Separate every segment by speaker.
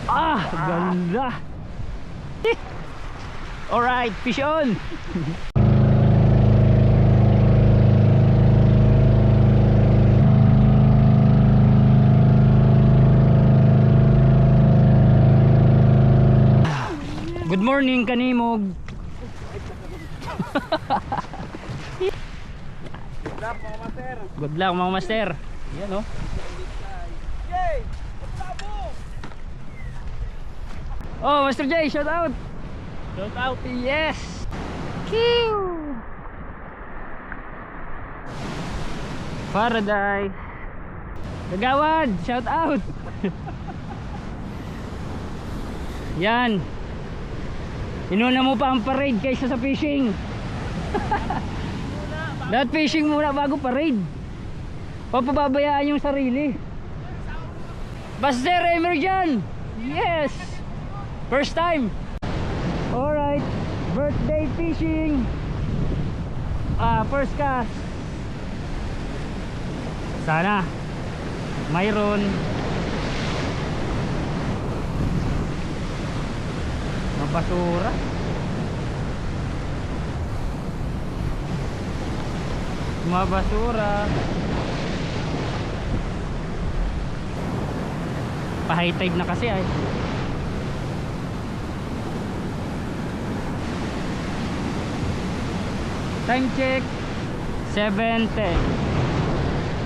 Speaker 1: Ah, ganda. Alright, fish on. Good morning, Kanimog. Good luck mga master. Yan oh. Oh, Master J, shout out. Shout out. Yes. Kill. Faraday. Gagawad, shout out. Yan. Inuna mo pa ang parade kaysa sa fishing. Dapat fishing muna bago parade. Papababayaan yung sarili. Master Emerjan. Yes. First time. Alright. Birthday fishing. First cast. Sana mayroon. Mabasura. Mabasura. Pa-high tide na kasi ay. Time check 7:10.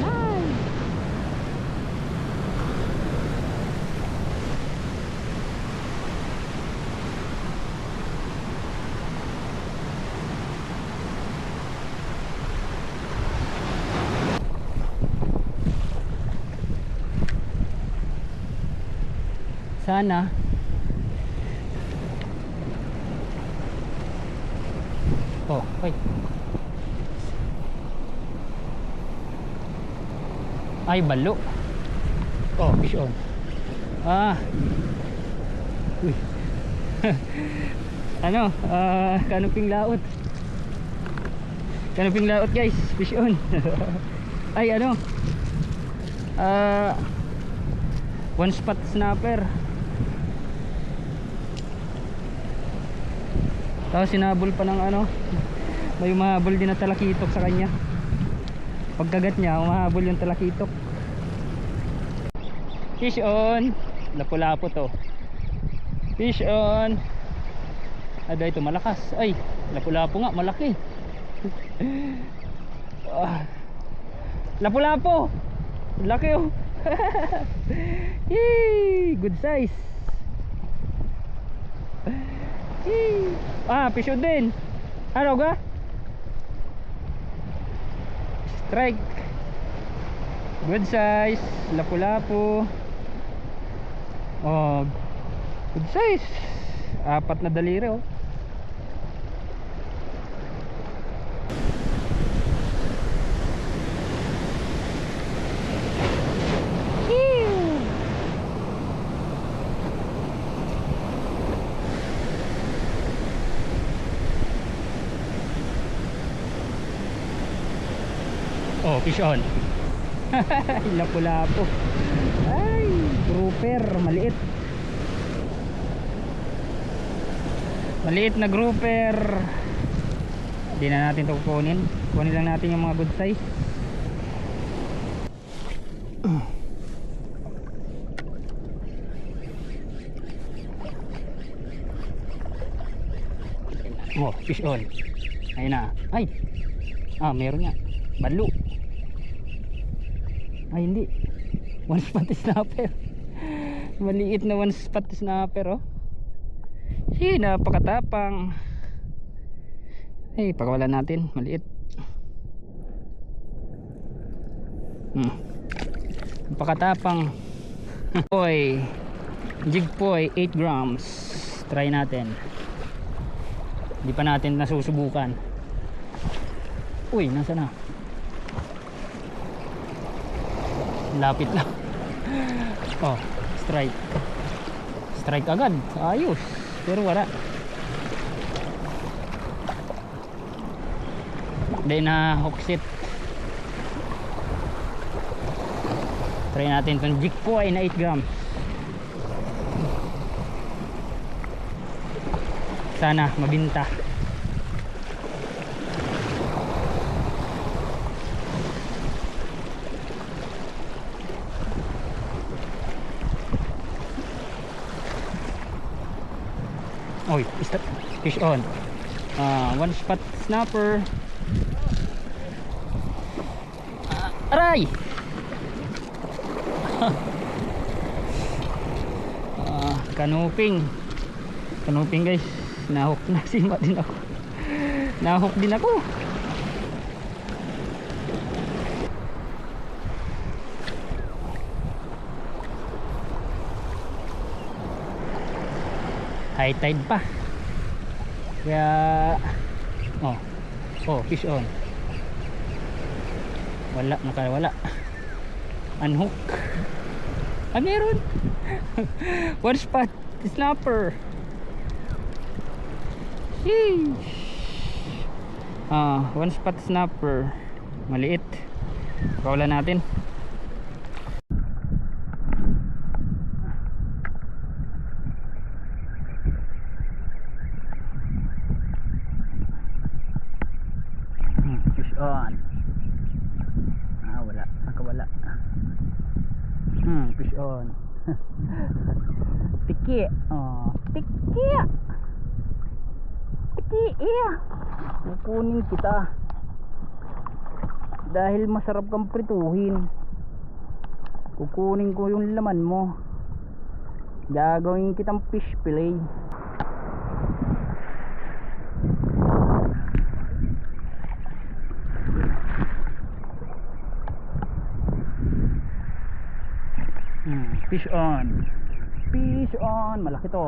Speaker 1: Nice. Sana oh, wait. Ay, balo. Oh, fish on. Uy. Ano, kanuping laot. Kanuping laot guys, fish on. Ay, ano, one spot snapper. Tapos sinabol pa ng ano, may umahabol din na talakitok sa kanya. Pagkagat niya, umahabol yung talakitok. Fish on. Lapu-lapu to. Fish on. Ada ito malakas. Ay, lapu-lapu nga, malaki. Lapu-lapu. Laki oh. Yee, good size. Yee. Fish on din. Ano ga? Strike. Good size. Lapu-lapu. Oh, good size. 4 na daliri oh. Oh, fish on. Lapu-lapu. Ay, grouper, maliit. Maliit na grouper. Hindi na natin ito kukunin. Kunin lang natin yung mga good size. Oh, fish on. Ayun na. Ay. Meron nga. Balo. Ay, hindi. One spot snapper. Maliit na one spot snapper oh. Napakatapang. Ay, pakawalan natin. Maliit. Napakatapang. Poy. Jig poy 8 grams. Try natin. Hindi pa natin nasusubukan. Uy, nasa na? Lapit lang. Oh, strike. Strike agad. Ayos. Pero wala. Hindi na hook set. Try natin itong jig po ay na 8 grams. sana mabinta. Oy, fish on. One spot snapper. Aray! Kanuping. Kanuping guys. Nahok na sima din ako. Nahok din ako. High tide pa. Kaya fish on. Wala, nakawala. Unhook. Meron. One spot snapper. Sheesh. One spot snapper. Maliit. Kawalan natin. Fish on. Wala, nakawala. Fish on. Tiki. Tiki. Tiki. Kukunin kita. Dahil masarap kang prituhin. Kukunin ko yung laman mo. Gagawin kitang fish fillet. Fish on. Fish on. Malaki to.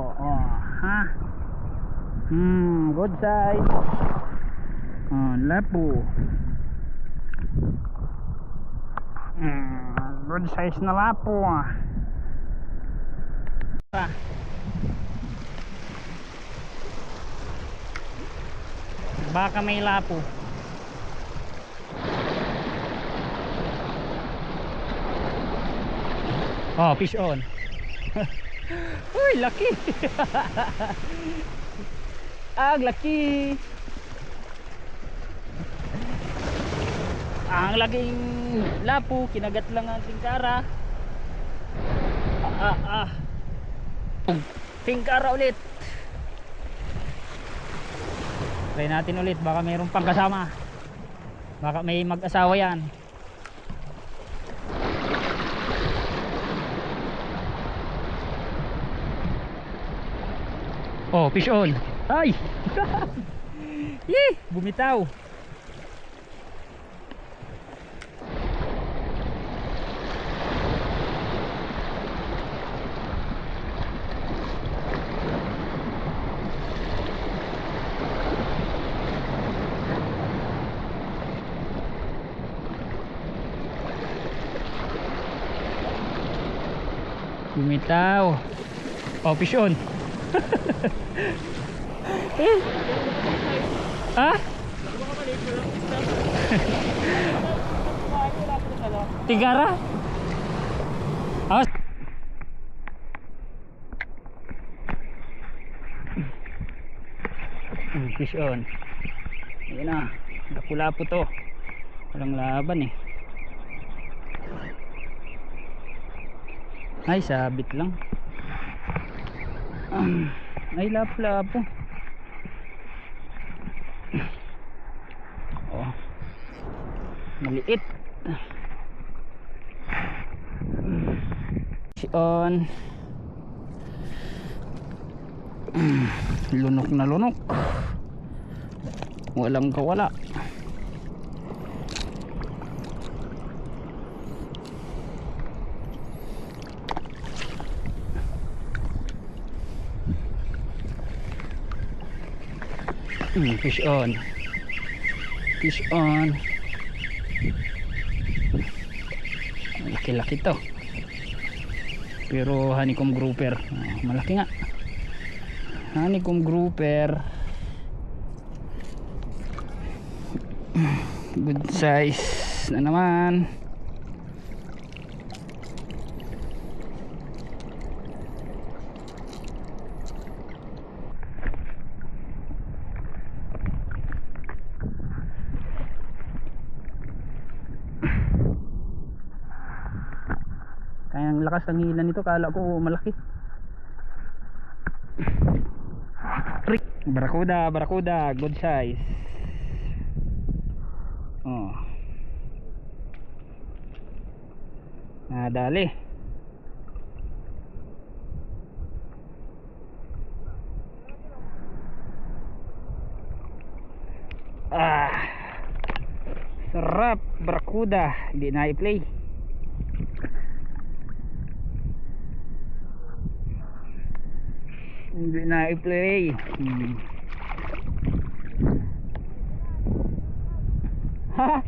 Speaker 1: Good size. Lapo. Good size na lapo. Baka may lapo. Fish on. Uy, laki. Laki. Ang laking lapo, kinagat lang ang tingkara. Tingkara ulit. Try natin ulit, baka mayroong pang kasama. Baka may mag-asawa yan. Fish on. Ay! Bumitaw. Bumitaw. Fish on. Tigara? Fish on. Ayan na. Lapu-lapu to. Walang laban eh. Ay, sabit lang. Ay, lapu-lapu. Maliit. Fish on. Lunok na lunok. Walang kawala. Fish on. Fish on. Laki-laki to. Pero honeycomb grouper. Malaki nga. Honeycomb grouper. Good size na naman. ang lakas ng hila nito, kala ko malaki. Barakuda, barakuda, good size. Oh. Dali. Sarap, barakuda. Hindi na i-play. Hindi na i-play. Ha?